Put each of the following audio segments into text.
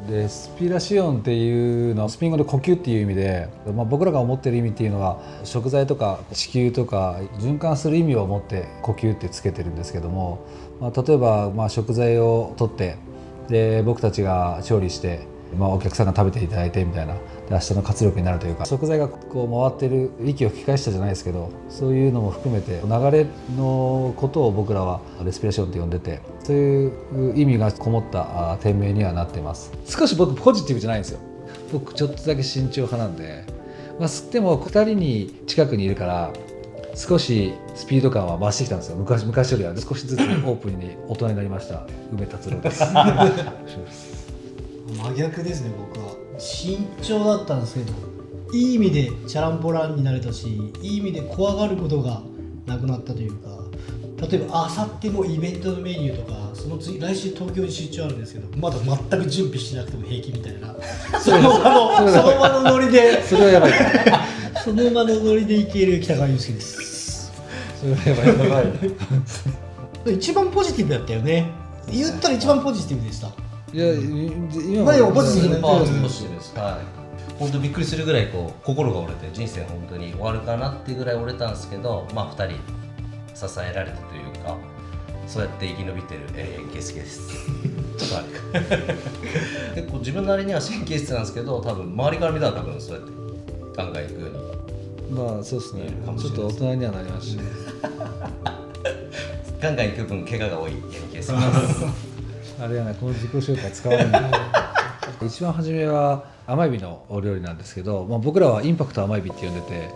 レスピラシオンっていうのはスペイン語で呼吸っていう意味で、僕らが思ってる意味っていうのは食材とか地球とか循環する意味を持って呼吸ってつけてるんですけども、例えば食材を取ってで僕たちが調理して、お客さんが食べていただいてみたいな、で明日の活力になるというか、食材がこう回ってる息を吹き返したじゃないですけど、そういうのも含めて流れのことを僕らはレスピレーションって呼んでて、そういう意味がこもった店名にはなってます。少し僕ポジティブじゃないんですよ。僕ちょっとだけ慎重派なんで、でも2人に近くにいるから少しスピード感は増してきたんですよ。昔よりは少しずつオープンに大人になりました梅達郎です。真逆ですね。僕は慎重だったんですけど、いい意味でチャランポランになれたし、いい意味で怖がることがなくなったというか、例えばあさってもイベントのメニューとか、その次来週東京に出張あるんですけど、まだ全く準備しなくても平気みたいな、その場のノリでそれはやばいその場のノリでいける北川悠介です。それはやばい一番ポジティブだったよね。言ったら一番ポジティブでした。いや今もポジティブです。はい。本当びっくりするぐらい心が折れて、人生本当に終わるかなっていうぐらい折れたんですけど、2人支えられたというか、そうやって生き延びてる圭介です。ちょっとあれか結構自分なりには神経質なんですけど、多分周りから見たら多分そうやってガンガンいくように。そうですね。ちょっと大人にはなりました。ガンガンいく分怪我が多い圭介です。あれやな、この自己紹介使わない一番初めは甘エビのお料理なんですけど、僕らはインパクト甘エビって呼んでて、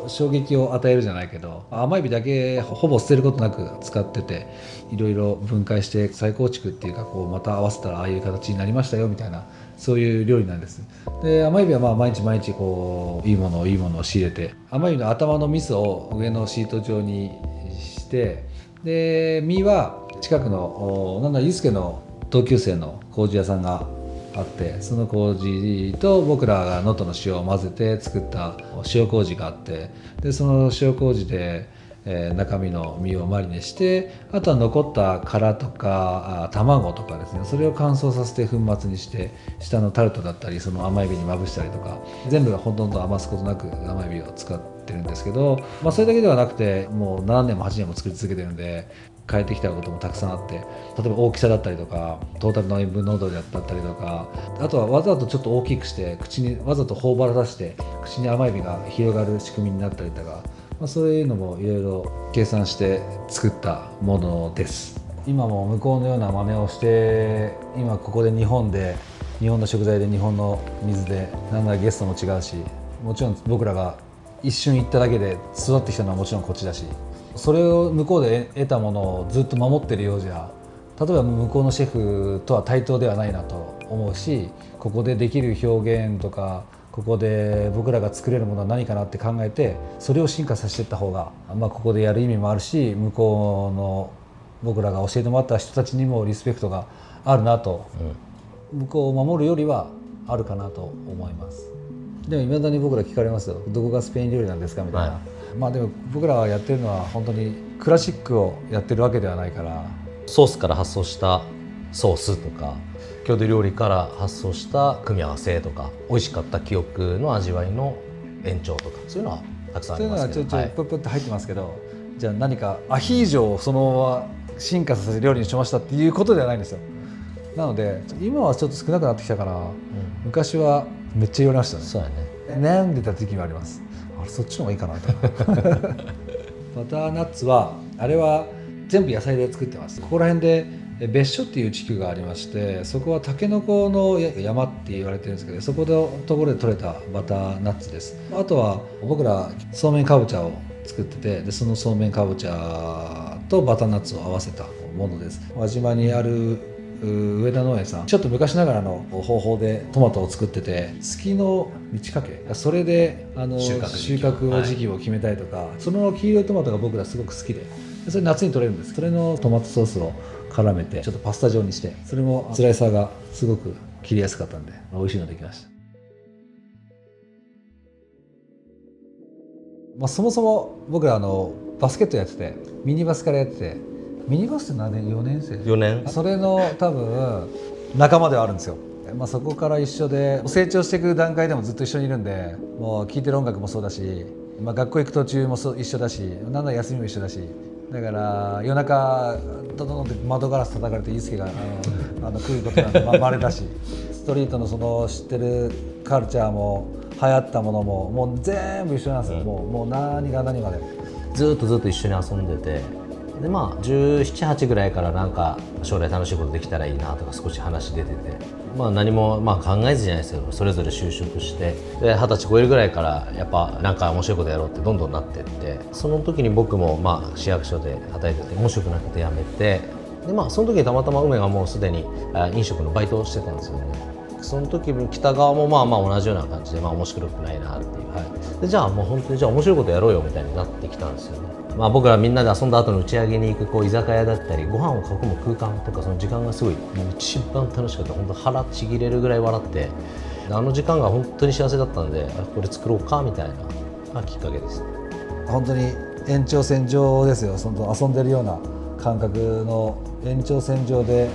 衝撃を与えるじゃないけど、甘エビだけほぼ捨てることなく使ってて、いろいろ分解して再構築っていうか、また合わせたらああいう形になりましたよみたいな、そういう料理なんです。で甘エビは毎日いいものを仕入れて、甘エビの頭の味噌を上のシート状にして、で身は近くのユースケの同級生の麹屋さんがあって、その麹と僕らが能登の塩を混ぜて作った塩麹があって、でその塩麹で、中身の身をマリネして、あとは残った殻とか卵とかですね、それを乾燥させて粉末にして、下のタルトだったりその甘エビにまぶしたりとか、全部がほとんど余すことなく甘エビを使ってるんですけど、それだけではなくてもう7年も8年も作り続けてるんで、変えてきたこともたくさんあって、例えば大きさだったりとかトータルの塩分濃度だったりとか、あとはわざとちょっと大きくして口にわざと頬張らさせて口に甘エビが広がる仕組みになったりとか、そういうのもいろいろ計算して作ったものです。今も向こうのような真似をして、今ここで日本の食材で日本の水で、なんならゲストも違うし、もちろん僕らが一瞬行っただけで育ってきたのはもちろんこっちだし、それを向こうで得たものをずっと守ってるようじゃ、例えば向こうのシェフとは対等ではないなと思うし、ここでできる表現とか、ここで僕らが作れるものは何かなって考えて、それを進化させていった方が、ここでやる意味もあるし、向こうの僕らが教えてもらった人たちにもリスペクトがあるなと、向こうを守るよりはあるかなと思います。でも未だに僕ら聞かれますよ、どこがスペイン料理なんですかみたいな、でも僕らがやってるのは本当にクラシックをやってるわけではないから、ソースから発想したソースとか、郷土料理から発想した組み合わせとか、美味しかった記憶の味わいの延長とか、そういうのはたくさんありますけど、そういうのはちょっとプッって入ってますけど、じゃあ何かアヒージョをそのまま進化させて料理にしましたっていうことではないんですよ。なので今はちょっと少なくなってきたから、昔はめっちゃ言われましたね。そうやね。悩んでた時期もあります。あれそっちの方がいいかなとバターナッツはあれは全部野菜で作ってます。ここら辺で別所っていう地区がありまして、そこはタケノコの山って言われてるんですけど、そこのところで採れたバターナッツです。あとは僕らそうめんかぼちゃを作ってて、でそのそうめんかぼちゃとバターナッツを合わせたものです。輪島にある上田農園さん、ちょっと昔ながらの方法でトマトを作ってて、月の満ち欠け、それで収穫の時期を決めたりとか、その黄色いトマトが僕らすごく好きで、それ夏に取れるんです。それのトマトソースを絡めてちょっとパスタ状にして、それもスライサーがすごく切りやすかったんで美味しいのできました。そもそも僕らバスケットやってて、ミニバスからやってて、ミニバスって何年？4年生？ 4年。それの多分仲間ではあるんですよ。そこから一緒で成長していく段階でもずっと一緒にいるんで、もう聴いてる音楽もそうだし、学校行く途中も一緒だし、なんなら休みも一緒だし、だから夜中ドドンって窓ガラス叩かれてユースケが来ることなんて稀だし、ストリートのその知ってるカルチャーも流行ったものももう全部一緒なんですよ、もう何が何までずっと一緒に遊んでて、で17、8ぐらいからなんか将来楽しいことできたらいいなとか少し話出てて、何も考えずじゃないですけど、それぞれ就職してで20歳超えるぐらいからやっぱなんか面白いことやろうってどんどんなってって、その時に僕も市役所で働いてて面白くなくて辞めて、でその時にたまたま梅がもうすでに飲食のバイトをしてたんですよね。その時に北川も同じような感じで面白くないなっていう、でじゃあもう本当にじゃあ面白いことやろうよみたいになってきたんですよね。僕らみんなで遊んだ後の打ち上げに行く居酒屋だったりご飯を囲む空間とか、その時間がすごいもう一番楽しかった。本当腹ちぎれるぐらい笑って、あの時間が本当に幸せだったんで、これ作ろうかみたいなきっかけです。本当に延長線上ですよ。その遊んでるような感覚の延長線上で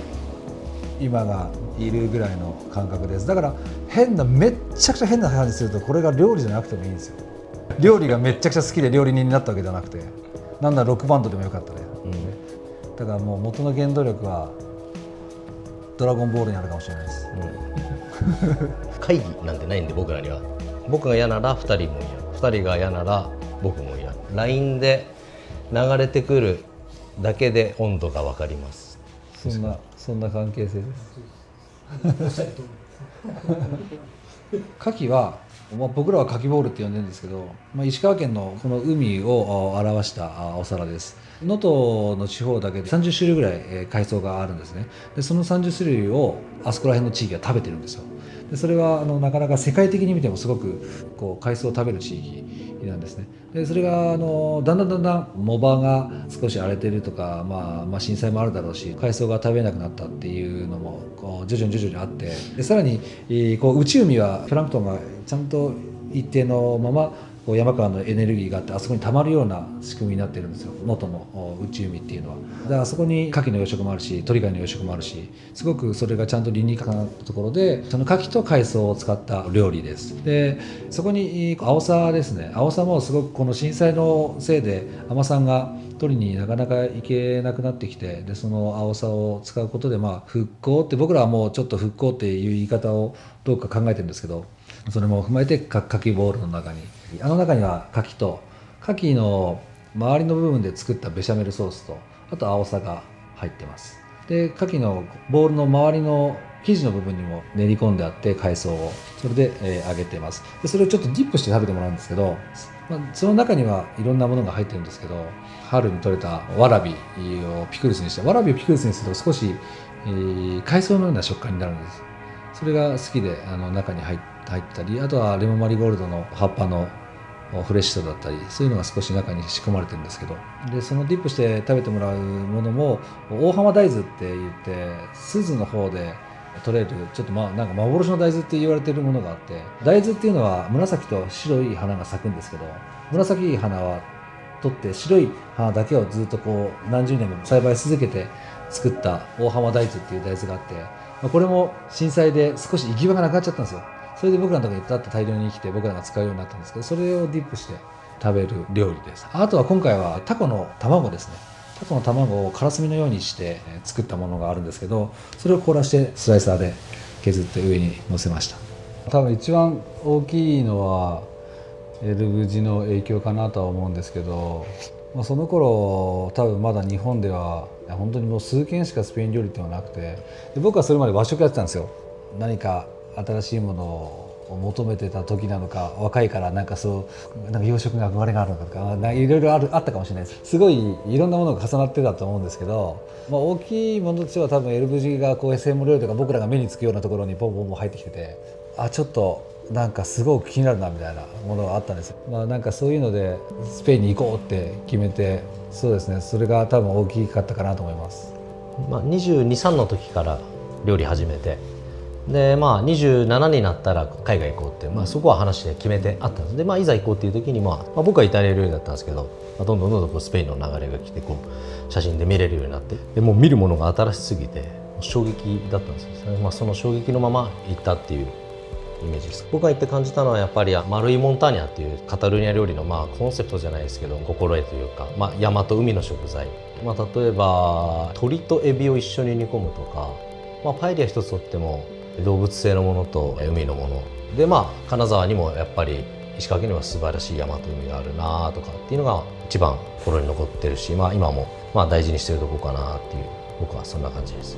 今がいるぐらいの感覚です。だからめっちゃくちゃ変な話すると、これが料理じゃなくてもいいんですよ。料理がめっちゃくちゃ好きで料理人になったわけじゃなくて、なんならロックバンドでもよかったね、だからもう元の原動力はドラゴンボールにあるかもしれないです、会議なんてないんで、僕らには。僕が嫌なら2人も嫌、2人が嫌なら僕も嫌。 LINE で流れてくるだけで温度が分かります。そんな関係性です牡蠣は、僕らは牡蠣ボールって呼んでるんですけど、石川県のこの海を表したお皿です。能登の地方だけで30種類ぐらい海藻があるんですね。でその30種類をあそこら辺の地域が食べてるんですよ。でそれはなかなか世界的に見てもすごく海藻を食べる地域なんですね。でそれがだんだん藻場が少し荒れてるとか、震災もあるだろうし、海藻が食べなくなったっていうのも徐々にあって、でさらに内海はプランクトンがちゃんと一定のまま山川のエネルギーがあって、あそこに溜まるような仕組みになってるんですよ、能登の内海っていうのは。だからそこに牡蠣の養殖もあるし、鳥貝の養殖もあるし、すごくそれがちゃんと理にかなったところで、その牡蠣と海藻を使った料理です。でそこにアオサですね。アオサもすごくこの震災のせいで海女さんが取りになかなか行けなくなってきて、でそのアオサを使うことで復興って、僕らはもうちょっと復興っていう言い方をどうか考えてるんですけど、それも踏まえて牡蠣ボールの中に中には牡蠣と牡蠣の周りの部分で作ったベシャメルソースと、あとアオサが入ってます。で牡蠣のボールの周りの生地の部分にも練り込んであって、海藻をそれで、揚げてます。でそれをちょっとディップして食べてもらうんですけど、その中にはいろんなものが入ってるんですけど、春に採れたわらびをピクルスにして、わらびをピクルスにすると少し、海藻のような食感になるんです。それが好きで中に入ったり、あとはレモンマリーゴールドの葉っぱのフレッシュさだったり、そういうのが少し中に仕込まれてるんですけど、でそのディップして食べてもらうものも大浜大豆って言って、鈴の方で取れるちょっとなんか幻の大豆って言われてるものがあって、大豆っていうのは紫と白い花が咲くんですけど、紫い花は取って白い花だけをずっと何十年も栽培し続けて作った大浜大豆っていう大豆があって、これも震災で少し行き場がなくなっちゃったんですよ。それで僕らのところにだって大量に来て、僕らが使うようになったんですけど、それをディップして食べる料理です。あとは今回はタコの卵ですね。タコの卵をからすみのようにして作ったものがあるんですけど、それを凍らしてスライサーで削って上に乗せました。多分一番大きいのはL字の影響かなとは思うんですけど、その頃多分まだ日本では本当にもう数軒しかスペイン料理っていうのはなくて、で僕はそれまで和食やってたんですよ。何か新しいものを求めてた時なのか、若いからなんか洋食に憧れがあるのかとか、いろいろあったかもしれないです。すごいいろんなものが重なってたと思うんですけど、大きいものとしては多分 L 字が専門料理とか僕らが目につくようなところにボンボン入ってきてて、ちょっとなんかすごく気になるなみたいなものがあったんですよ。なんかそういうのでスペインに行こうって決めて、そうですね、それが多分大きかったかなと思います。22、3の時から料理始めて、で27になったら海外行こうって、そこは話で決めてあったんです。でいざ行こうっていう時に僕はイタリア料理だったんですけど、どんどんスペインの流れが来て写真で見れるようになって、でもう見るものが新しすぎて衝撃だったんですよね。その衝撃のまま行ったっていうイメージです。僕が行って感じたのはやっぱりマルイモンターニャっていうカタルーニャ料理のコンセプトじゃないですけど心得というか、山と海の食材、例えば鶏とエビを一緒に煮込むとか、パエリア一つとっても動物性のものと海のもので、金沢にもやっぱり石川県には素晴らしい山と海があるなとかっていうのが一番心に残ってるし、今も大事にしてるとこかなっていう、僕はそんな感じです。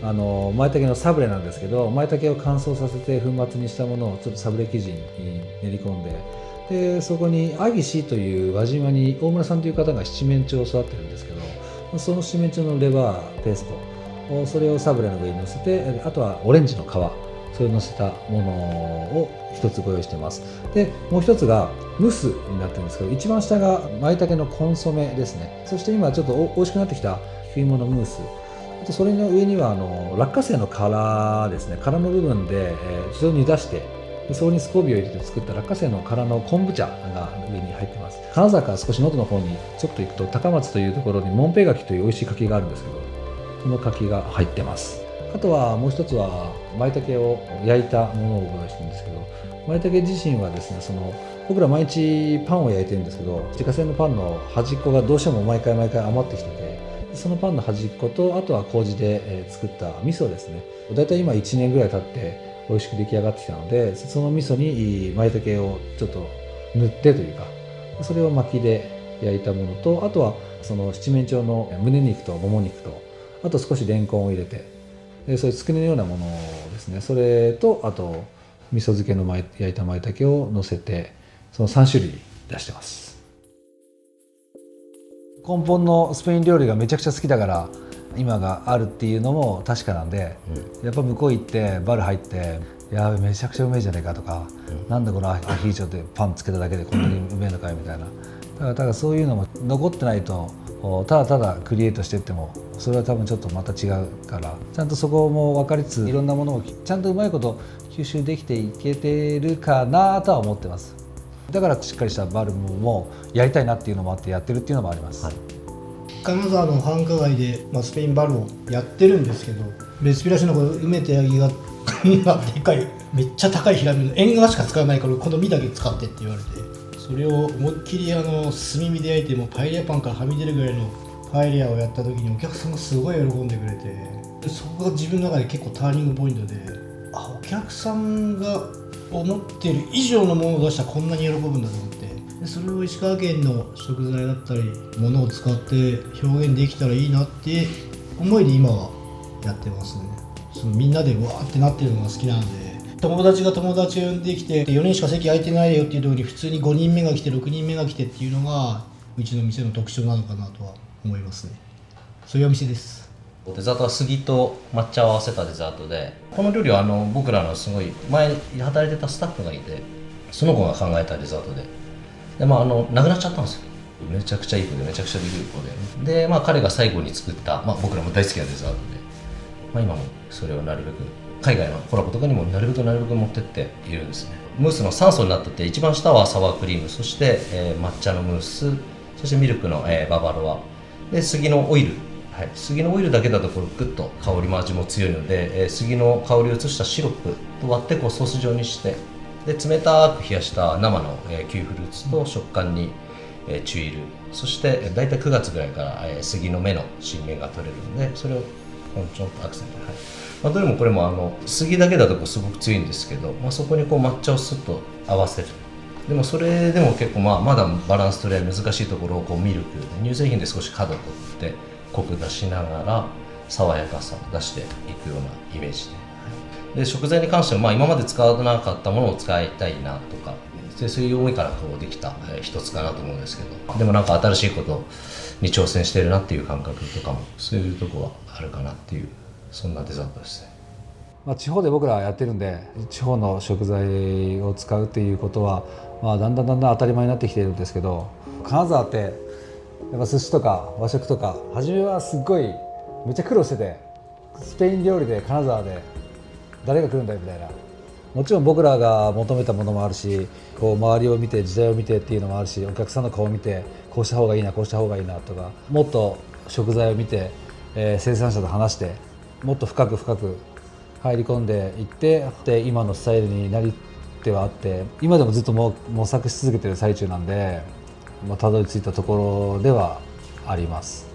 舞茸のサブレなんですけど、舞茸を乾燥させて粉末にしたものをちょっとサブレ生地に練り込んで、そこにアギシという輪島に大村さんという方が七面鳥を育てるんですけど、その七面鳥のレバーペースト、それをサブレの上に乗せて、あとはオレンジの皮、それを乗せたものを一つご用意してます。でもう一つがムスになってるんですけど、一番下が舞茸のコンソメですね。そして今ちょっと美味しくなってきた冬芋のムース、あとそれの上には落花生の殻ですね、殻の部分で一度煮出して、そこにスコービを入れて作った落花生の殻の昆布茶が上に入ってます。金沢から少し能登の方にちょっと行くと高松というところにモンペイ柿という美味しい柿があるんですけど、この柿が入ってます。あとはもう一つは舞茸を焼いたものをご用意してるんですけど、舞茸自身はですね、僕ら毎日パンを焼いてるんですけど、自家製のパンの端っこがどうしても毎回余ってきてて、そのパンの端っことあとは麹で作った味噌ですね、だいたい今1年ぐらい経って美味しく出来上がってきたので、その味噌に舞茸をちょっと塗ってというか、それを薪で焼いたものと、あとはその七面鳥の胸肉ともも肉と、あと少しレンコンを入れて、そういうつくねのようなものですね、それとあと味噌漬けの焼いた舞茸を乗せて、その3種類出してます。根本のスペイン料理がめちゃくちゃ好きだから今があるっていうのも確かなんで、やっぱ向こう行ってバル入って「やべめちゃくちゃうめえじゃねえか」とか、なんでこのアヒージョでパンつけただけでこんなにうめえのかよみたいな、だからそういうのも残ってないと、ただただクリエイトしてってもそれは多分ちょっとまた違うから、ちゃんとそこも分かりつついろんなものをちゃんとうまいこと吸収できていけてるかなとは思ってます。だからしっかりしたバルもやりたいなっていうのもあってやってるっていうのもあります。金沢の繁華街で、スペインバルをやってるんですけど、レスピラシの梅とヤギがこんなでかいめっちゃ高い平目の縁側しか使わないからこの身だけ使ってって言われて、それを思いっきり炭火で焼いてもパエリアパンからはみ出るぐらいのパエリアをやった時にお客さんがすごい喜んでくれて、そこが自分の中で結構ターニングポイントで、お客さんが思ってる以上のものを出したらこんなに喜ぶんだと思って、でそれを石川県の食材だったりものを使って表現できたらいいなって思いで今はやってますね。みんなでわーってなってるのが好きなので、友達が友達を呼んできて4人しか席空いてないよっていうところに普通に5人目が来て6人目が来てっていうのがうちの店の特徴なのかなとは思いますね。そういうお店です。デザートは杉と抹茶を合わせたデザートで、この料理は僕らのすごい前に働いてたスタッフがいて、その子が考えたデザートで、亡くなっちゃったんですよ。めちゃくちゃいい子でめちゃくちゃできる子で、彼が最後に作った、僕らも大好きなデザートで、今もそれをなるべく海外のコラボとかにもなるべく持ってっているんですね。ムースの3層になってて、一番下はサワークリーム、そして、抹茶のムース、そしてミルクの、ババロアで杉のオイル、杉のオイルだけだとこれグッと香りも味も強いので、杉の香りを移したシロップと割ってソース状にして、で冷たく冷やした生の、キウイフルーツと食感に、チュイル、そして大体9月ぐらいから、杉の芽の新芽が取れるので、それをちょっとアクセントで、どれもこれも杉だけだとすごく強いんですけど、そこに抹茶をスッと合わせる。でもそれでも結構まだバランス取りは難しいところをミルク乳製品で少し角取ってコク出しながら爽やかさを出していくようなイメージで、食材に関しては今まで使わなかったものを使いたいなとか、そういう思いからできた一つかなと思うんですけど、でも新しいことに挑戦しているなっていう感覚とかもそういうとこはあるかなっていう、そんなデザートですね。地方で僕らはやってるんで、地方の食材を使うっていうことは、だんだん当たり前になってきているんですけど、金沢ってやっぱ寿司とか和食とか初めはすっごいめっちゃ苦労してて、スペイン料理で金沢で誰が来るんだよみたいな、もちろん僕らが求めたものもあるし、周りを見て時代を見てっていうのもあるし、お客さんの顔を見てこうした方がいいなこうした方がいいなとか、もっと食材を見て、生産者と話してもっと深く深く入り込んでいってで今のスタイルになりってはあって今でもずっと模索し続けてる最中なんで、たどり着いたところではあります。